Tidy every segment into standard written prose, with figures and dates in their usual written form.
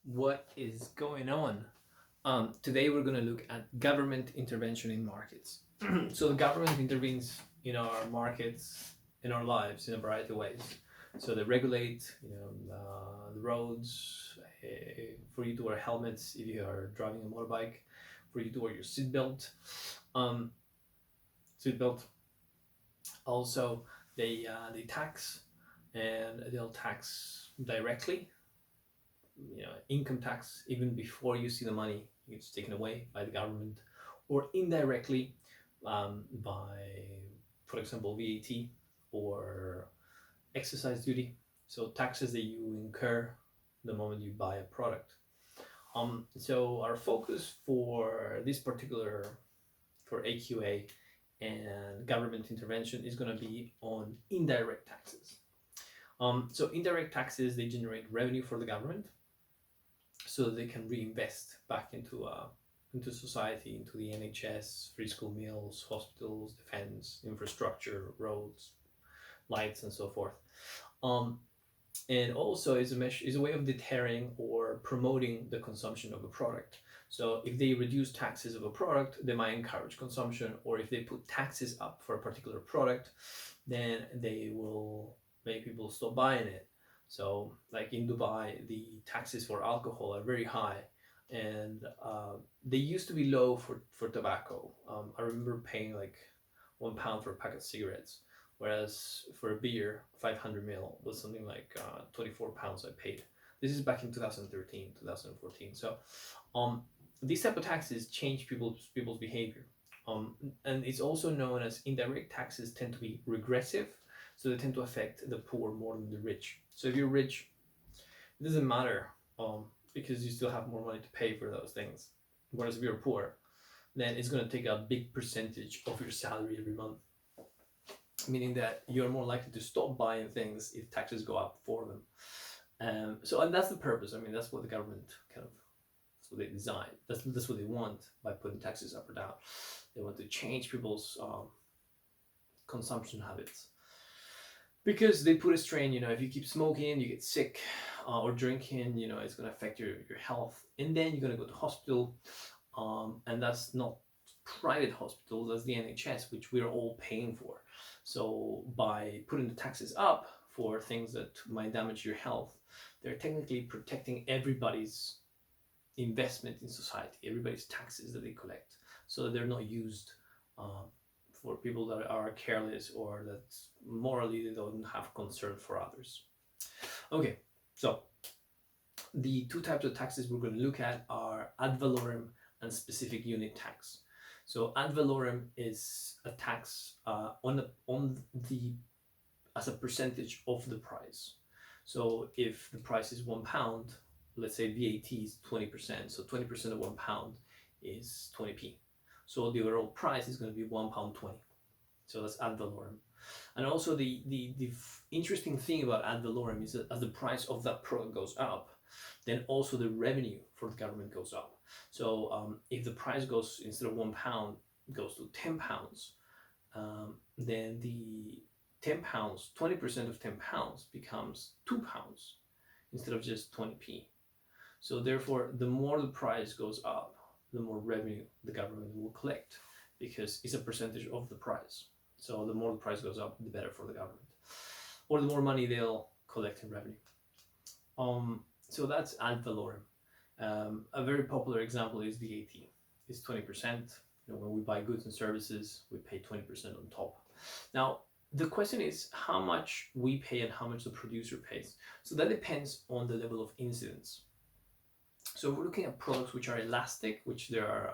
What is going on? Today we're going to look at government intervention in markets. So the government intervenes in our markets, in our lives, in a variety of ways. So they regulate, the roads, for you to wear helmets if you are driving a motorbike, for you to wear your seatbelt. Um, seatbelt. Also, they tax, and they'll tax directly, income tax even before you see the money. It's taken away by the government, or indirectly, by, for example, VAT or exercise duty. So taxes that you incur the moment you buy a product. So our focus for this particular, for AQA and government intervention, is going to be on indirect taxes. So indirect taxes, they generate revenue for the government, so that they can reinvest back into society, into the NHS, free school meals, hospitals, defense, infrastructure, roads, lights, and so forth. And also is a way of deterring or promoting the consumption of a product. So if they reduce taxes of a product, they might encourage consumption, or if they put taxes up for a particular product, then they will make people stop buying it. So like in Dubai, the taxes for alcohol are very high, and they used to be low for tobacco. I remember paying like £1 for a pack of cigarettes, whereas for a beer, 500 ml was something like £24 I paid. This is back in 2013, 2014. So these type of taxes change people's behavior. And it's also known as indirect taxes tend to be regressive, so they tend to affect the poor more than the rich. So if you're rich, it doesn't matter, because you still have more money to pay for those things. Whereas if you're poor, then it's going to take a big percentage of your salary every month, meaning that you're more likely to stop buying things if taxes go up for them. And that's the purpose. I mean, that's what the government that's what they design. That's what they want by putting taxes up or down. They want to change people's consumption habits, because they put a strain. If you keep smoking, you get sick, or drinking, it's going to affect your health, and then you're going to go to hospital, and that's not private hospitals, that's the NHS, which we're all paying for. So by putting the taxes up for things that might damage your health, they're technically protecting everybody's investment in society, everybody's taxes that they collect, so that they're not used for people that are careless, or that morally they don't have concern for others. Okay, so the two types of taxes we're going to look at are ad valorem and specific unit tax. So ad valorem is a tax on the as a percentage of the price. So if the price is £1, let's say VAT is 20%, so 20% of £1 is 20p. So the overall price is going to be £1.20. So that's ad valorem. And also the interesting thing about ad valorem is that as the price of that product goes up, then also the revenue for the government goes up. So if the price goes, instead of £1, goes to £10, then the £10, 20% of £10 becomes £2 instead of just 20p. So therefore, the more the price goes up, the more revenue the government will collect, because it's a percentage of the price. So the more the price goes up, the better for the government, or the more money they'll collect in revenue. So that's ad valorem. A very popular example is VAT. It's 20%. When we buy goods and services, we pay 20% on top. Now, the question is how much we pay and how much the producer pays. So that depends on the level of incidence. So we're looking at products which are elastic, which there are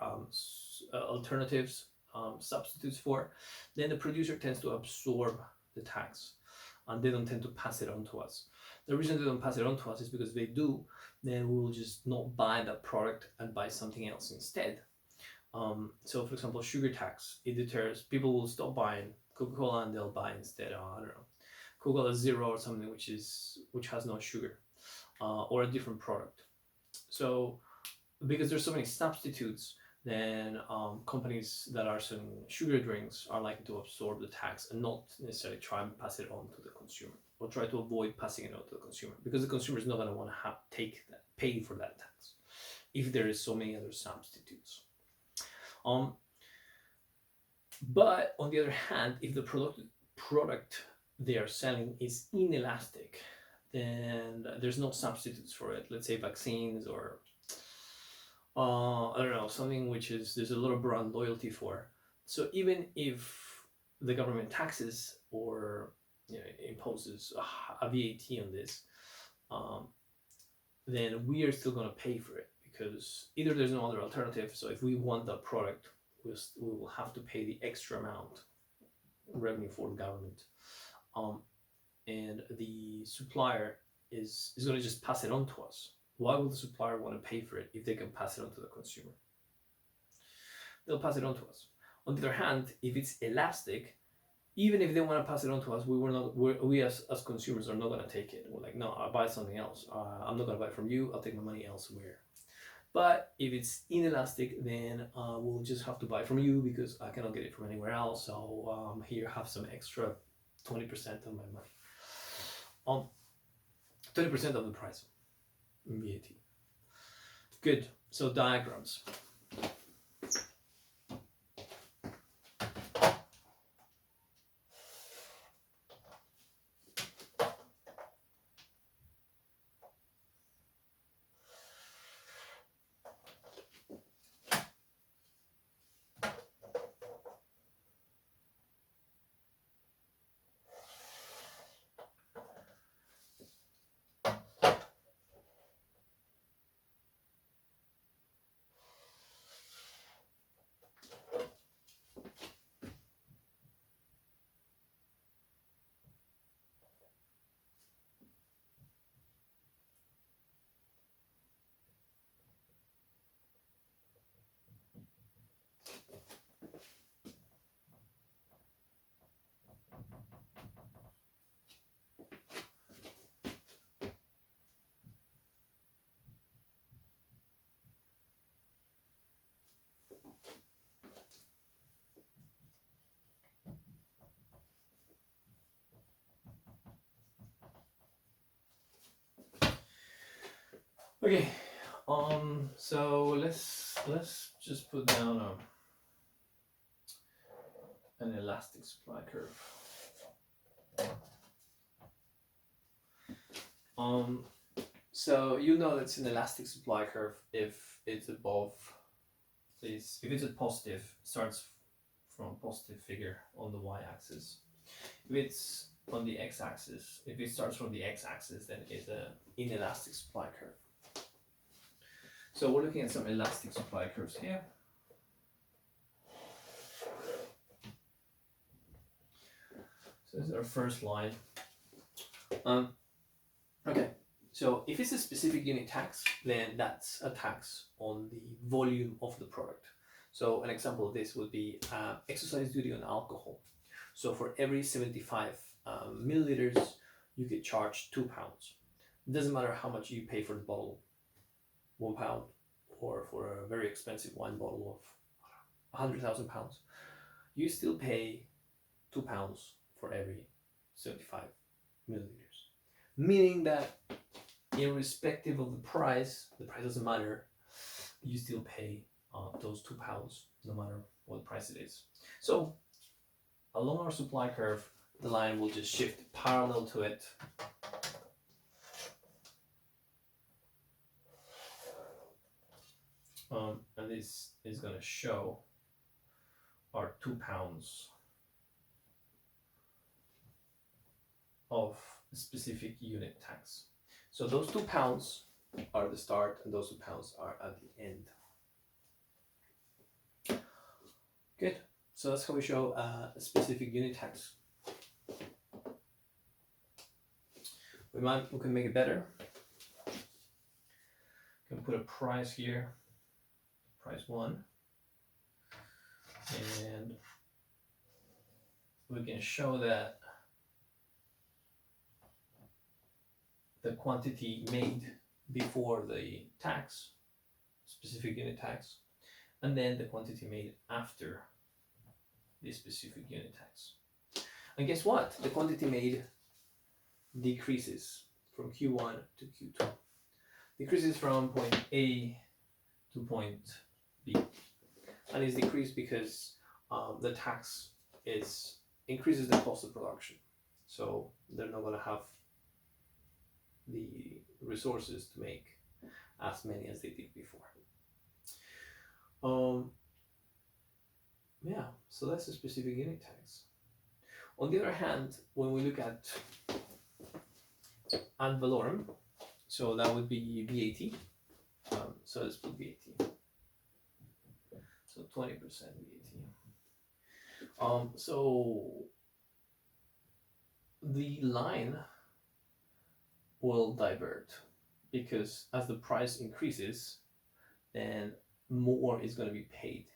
alternatives, substitutes for, then the producer tends to absorb the tax, and they don't tend to pass it on to us. The reason they don't pass it on to us is because if they do, then we will just not buy that product and buy something else instead. So for example, sugar tax, it deters people, will stop buying Coca-Cola and they'll buy instead, I don't know, Coca-Cola Zero or something which has no sugar, or a different product. So because there's so many substitutes, then companies that are selling sugar drinks are likely to absorb the tax and not necessarily try and pass it on to the consumer or try to avoid passing it on to the consumer, because the consumer is not going to want to pay for that tax if there is so many other substitutes. But on the other hand, if the product they are selling is inelastic, then there's no substitutes for it. Let's say vaccines, or I don't know, something which is there's a lot of brand loyalty for. So even if the government taxes or imposes a VAT on this, then we are still going to pay for it, because either there's no other alternative. So if we want that product, we will have to pay the extra amount revenue for the government, and the supplier is going to just pass it on to us. Why would the supplier want to pay for it if they can pass it on to the consumer? They'll pass it on to us. On the other hand, if it's elastic, even if they want to pass it on to us, we as consumers are not going to take it. We're like, no, I'll buy something else. I'm not going to buy it from you. I'll take my money elsewhere. But if it's inelastic, then we'll just have to buy from you because I cannot get it from anywhere else. So here, have some extra 20% of my money. 20% of the price, VAT. Good. So diagrams. Okay, so let's just put down an elastic supply curve. So you know that's an elastic supply curve if it's above this. If it's a positive, starts from a positive figure on the y-axis. If it's on the x-axis, if it starts from the x-axis, then it's an inelastic supply curve. So we're looking at some elastic supply curves here. So this is our first line. Okay, so if it's a specific unit tax, then that's a tax on the volume of the product. So an example of this would be exercise duty on alcohol. So for every 75 milliliters, you get charged £2. It doesn't matter how much you pay for the bottle, £1, or for a very expensive wine bottle of 100,000 pounds, you still pay £2 for every 75 milliliters. Meaning that irrespective of the price doesn't matter, you still pay those £2 no matter what price it is. So along our supply curve, the line will just shift parallel to it. And this is going to show our £2 of a specific unit tax. So those £2 are the start and those £2 are at the end. Good. So that's how we show a specific unit tax. We can make it better. We can put a price here. Price 1, and we can show that the quantity made before the tax, specific unit tax, and then the quantity made after the specific unit tax. And guess what? The quantity made decreases from Q1 to Q2. Decreases from point A to point B. And it's decreased because the tax increases the cost of production. So they're not going to have the resources to make as many as they did before. Yeah, so that's a specific unit tax. On the other hand, when we look at ad valorem, so that would be VAT. So let's put VAT. So 20% VAT. So the line will divert because as the price increases, then more is going to be paid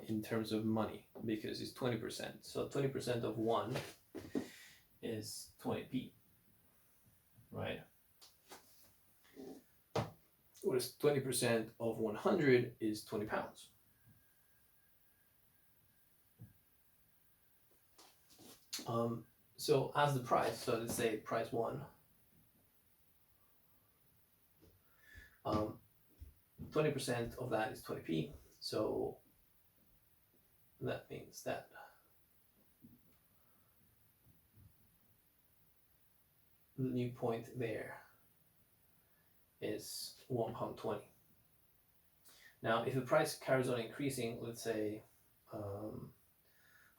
in terms of money because it's 20%. So 20% of 1 is 20p, right? Whereas 20% of 100 is 20 pounds. So as the price, so let's say price 1, 20% of that is 20p. So that means that the new point there is £1.20. Now, if the price carries on increasing, let's say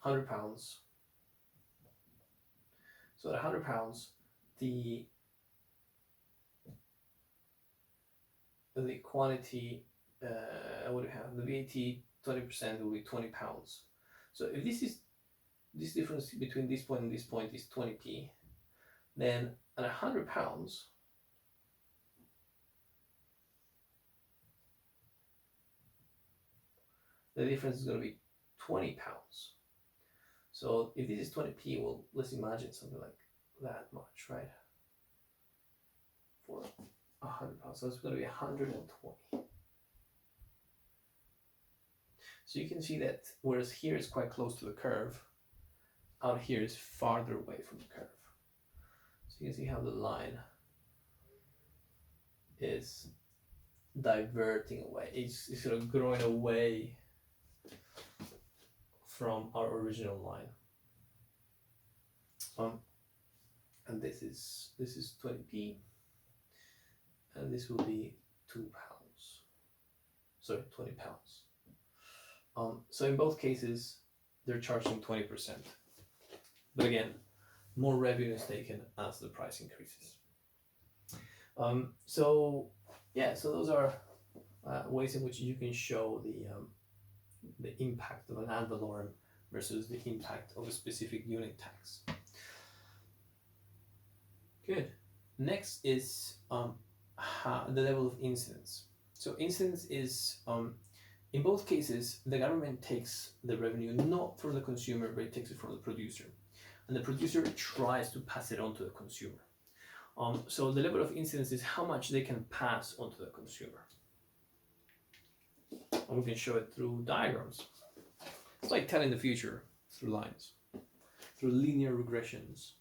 £100. So at £100, the quantity, what do we have? The VAT 20% will be £20. So if this difference between this point and this point is 20p, then at £100, the difference is going to be £20. So if this is 20p, well, let's imagine something like that much, right? For £100, so it's going to be 120. So you can see that whereas here is quite close to the curve, out here is farther away from the curve. So you can see how the line is diverting away. It's sort of growing away from our original line. And this is 20p, and this will be £2. Sorry, £20. So in both cases, they're charging 20%. But again, more revenue is taken as the price increases. So those are ways in which you can show the impact of an ad valorem versus the impact of a specific unit tax. Good. Next is the level of incidence. So incidence is, in both cases, the government takes the revenue not from the consumer, but it takes it from the producer. And the producer tries to pass it on to the consumer. So the level of incidence is how much they can pass on to the consumer. And we can show it through diagrams. It's like telling the future through lines, through linear regressions,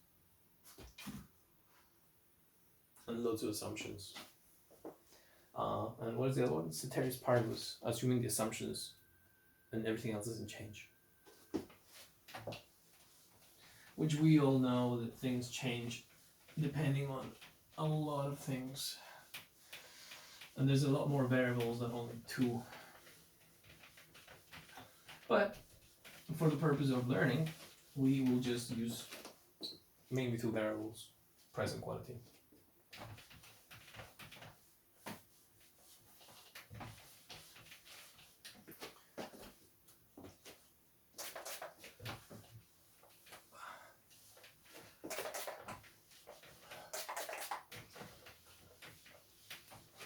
and loads of assumptions. And what is the other one? Ceteris paribus, assuming the assumptions and everything else doesn't change. Which we all know that things change depending on a lot of things. And there's a lot more variables than only 2. But for the purpose of learning, we will just use mainly 2 variables, price and quantity.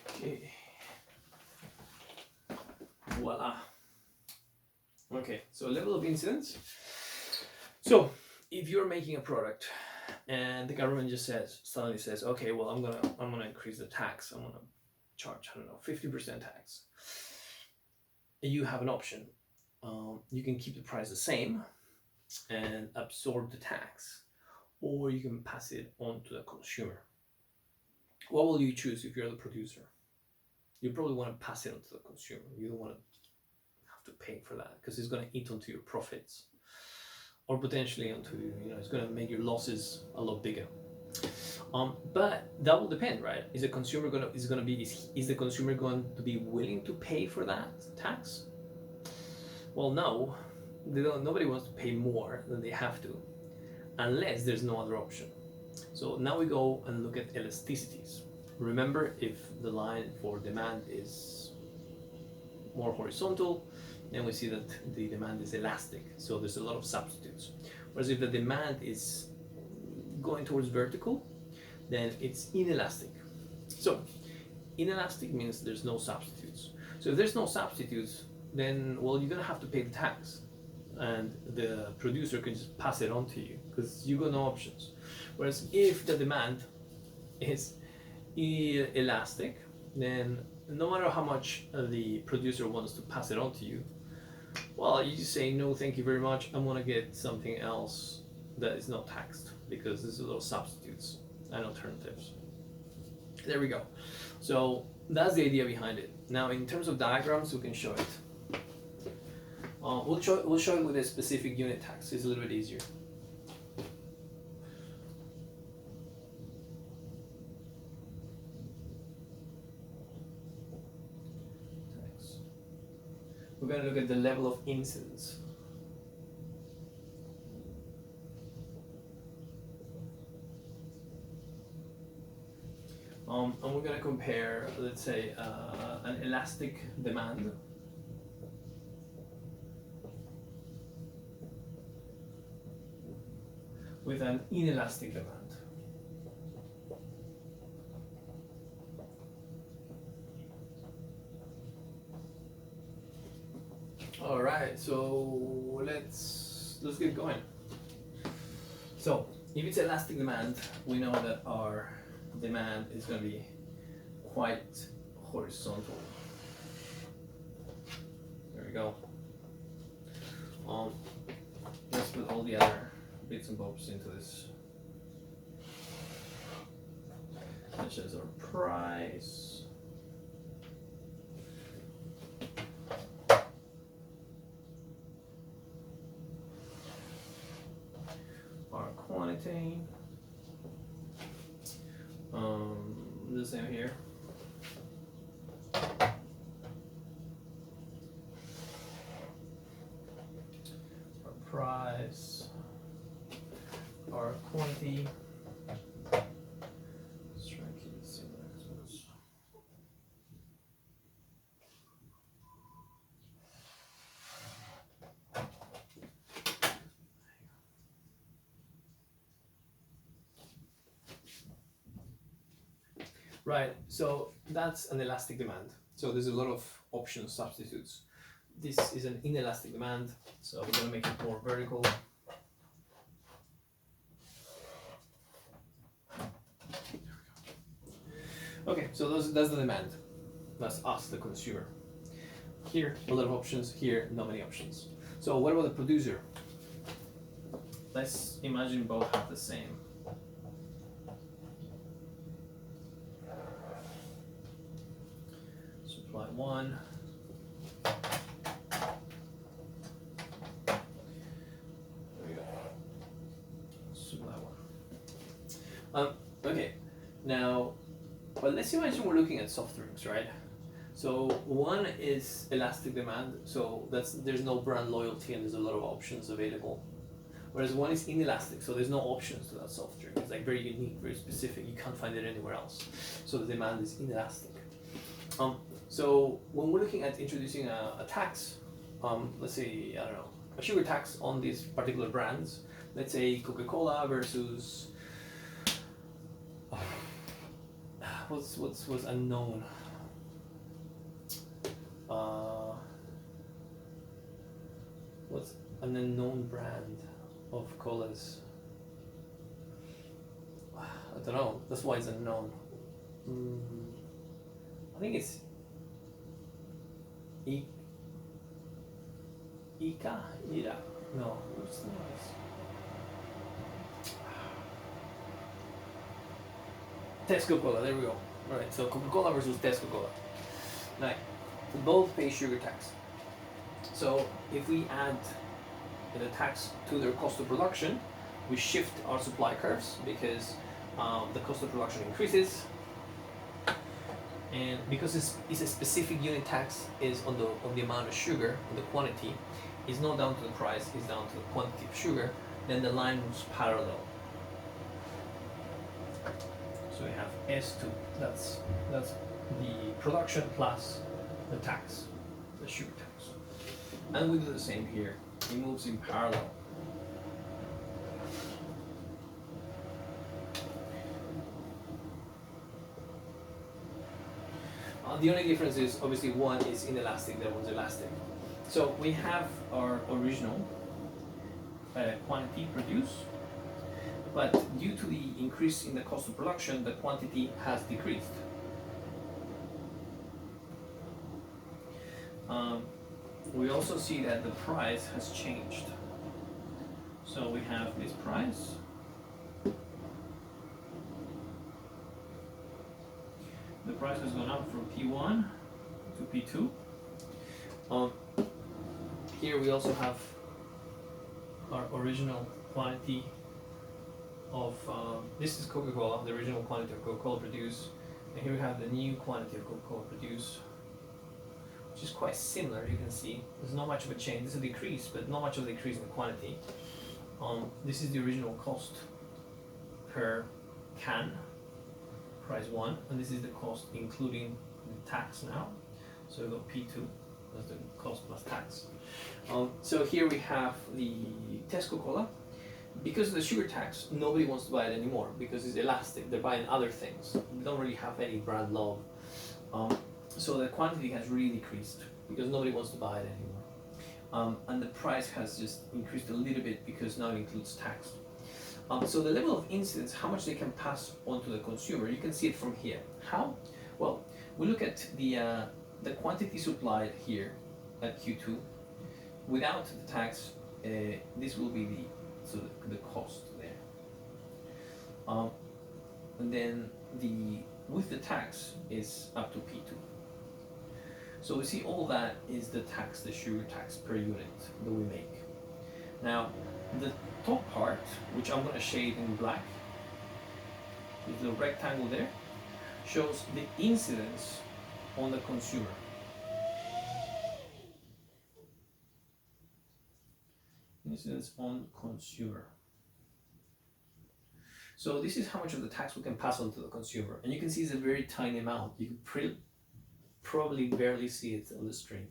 Okay. Voila. Okay, so level of incidence. So if you're making a product and the government just suddenly says, okay, well, I'm gonna increase the tax. I'm gonna charge, I don't know, 50% tax. You have an option. You can keep the price the same and absorb the tax, or you can pass it on to the consumer. What will you choose if you're the producer? You probably want to pass it on to the consumer. You don't want to have to pay for that because it's going to eat onto your profits, or potentially onto, it's going to make your losses a lot bigger. But that will depend, right? Is the consumer is the consumer going to be willing to pay for that tax? Well, no, nobody wants to pay more than they have to, unless there's no other option. So now we go and look at elasticities. Remember, if the line for demand is more horizontal, then we see that the demand is elastic, so there's a lot of substitutes. Whereas if the demand is going towards vertical, then it's inelastic. So inelastic means there's no substitutes. So if there's no substitutes, then, well, you're gonna have to pay the tax, and the producer can just pass it on to you because you got no options. Whereas if the demand is elastic, then no matter how much the producer wants to pass it on to you, well, you just say, no, thank you very much, I'm gonna get something else that is not taxed, because there's a lot of substitutes and alternatives. There we go. So that's the idea behind it. Now, in terms of diagrams, we can show it. We'll show it with a specific unit tax. It's a little bit easier. We're going to look at the level of incidence. And we're going to compare, let's say, an elastic demand with an inelastic demand. All right, so let's get going. So if it's elastic demand, we know that our demand is going to be quite horizontal. There we go. Let's put all the other bits and bobs into this, such as our price, our quantity, the same here. Our price, our quantity. Let's try and keep it similar, I suppose. Right, so that's an elastic demand. So there's a lot of options, substitutes. This is an inelastic demand, so we're gonna make it more vertical. Okay, so that's the demand. That's us, the consumer. Here, a lot of options. Here, not many options. So what about the producer? Let's imagine both have the same. Supply one. There we go. Supply one. Okay, now, well, let's imagine we're looking at soft drinks, right? So one is elastic demand, so there's no brand loyalty and there's a lot of options available. Whereas one is inelastic, so there's no options to that soft drink. It's like very unique, very specific. You can't find it anywhere else. So the demand is inelastic. So when we're looking at introducing a tax, let's say, I don't know, a sugar tax on these particular brands, let's say Coca-Cola versus what's unknown. What's an unknown brand of colas? I don't know. That's why it's unknown. I think it's Ira. No, what's the noise? Tesco Cola, there we go. Alright, so Coca-Cola versus Tesco Cola. Now, both pay sugar tax. So if we add the tax to their cost of production, we shift our supply curves because the cost of production increases, and because it's a specific unit tax is on the amount of sugar, on the quantity, it's not down to the price, it's down to the quantity of sugar, then the line moves parallel. So we have S2, that's the production plus the tax, the sugar tax. And we do the same here, it moves in parallel. The only difference is obviously one is inelastic, the other one's elastic. So we have our original quantity produced, but due to the increase in the cost of production, the quantity has decreased. We also see that the price has changed. So we have this price. The price has gone up from P1 to P2. Here we also have our original quantity of, this is Coca-Cola, the original quantity of Coca-Cola produced. And here we have the new quantity of Coca-Cola produced, which is quite similar, you can see. There's not much of a change. This is a decrease, but not much of a decrease in the quantity. This is the original cost per can, price 1, and this is the cost including the tax now. So we got P2, that's the cost plus tax. So here we have the Tesco Cola. Because of the sugar tax, nobody wants to buy it anymore because it's elastic. They're buying other things. They don't really have any brand love. So the quantity has really decreased because nobody wants to buy it anymore. And the price has just increased a little bit because now it includes tax. So the level of incidence, how much they can pass on to the consumer, you can see it from here. How? Well, we look at the quantity supplied here at Q2. Without the tax, this will be the cost there. And then with the tax is up to P2. So we see all that is the tax, the sugar tax per unit that we make. Now, the top part, which I'm going to shade in black, with the rectangle there, shows the incidence on the consumer. Incidence on consumer. So this is how much of the tax we can pass on to the consumer. And you can see it's a very tiny amount. You can probably barely see it on the screen.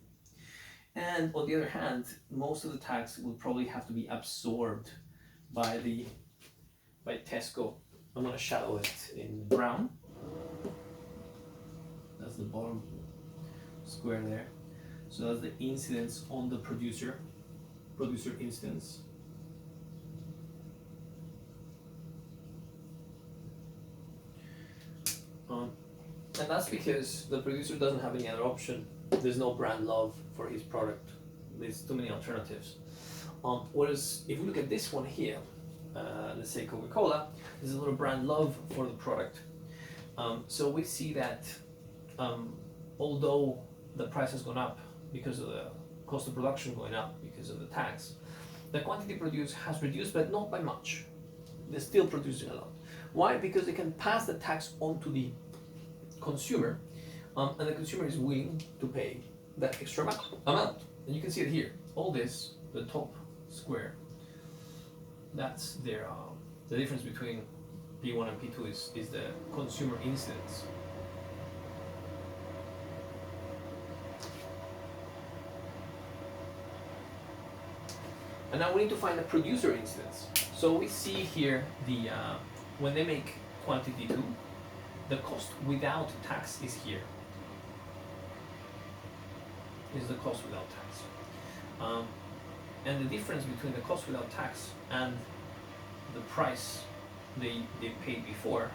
And on the other hand, most of the tax will probably have to be absorbed by Tesco. I'm going to shadow it in brown. That's the bottom square there. So that's the incidence on the producer instance. And that's because the producer doesn't have any other option. There's no brand love for his product. There's too many alternatives. Whereas if we look at this one here, let's say Coca-Cola, there's a lot of brand love for the product. So we see that although the price has gone up because of the cost of production going up because of the tax, the quantity produced has reduced, but not by much. They're still producing a lot. Why? Because they can pass the tax on to the consumer, and the consumer is willing to pay that extra amount. And you can see it here. All this, the top square, that's their the difference between P1 and P2 is the consumer incidence. And now we need to find the producer incidence. So we see here the when they make quantity 2, the cost without tax is here. Is the cost without tax. And the difference between the cost without tax and the price they paid before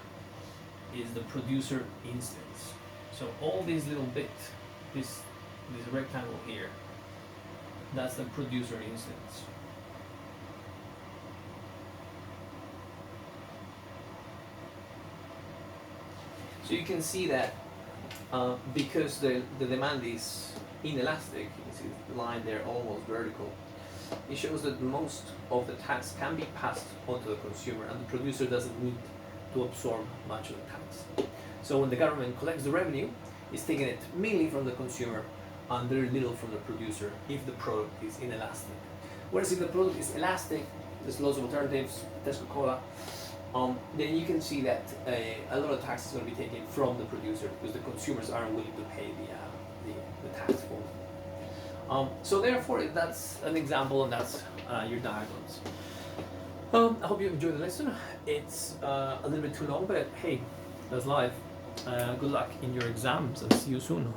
is the producer instance. So all these little bits, this rectangle here, that's the producer instance. So you can see that because the demand is inelastic, you can see the line there almost vertical, it shows that most of the tax can be passed onto the consumer and the producer doesn't need to absorb much of the tax. So when the government collects the revenue, it's taking it mainly from the consumer and very little from the producer if the product is inelastic. Whereas if the product is elastic, there's lots of alternatives, Tesco Cola, then you can see that a lot of tax is going to be taken from the producer because the consumers aren't willing to pay the tax for it. So therefore, that's an example, and that's your diagrams. I hope you enjoyed the lesson. It's a little bit too long, but hey, that's life. Good luck in your exams and see you soon.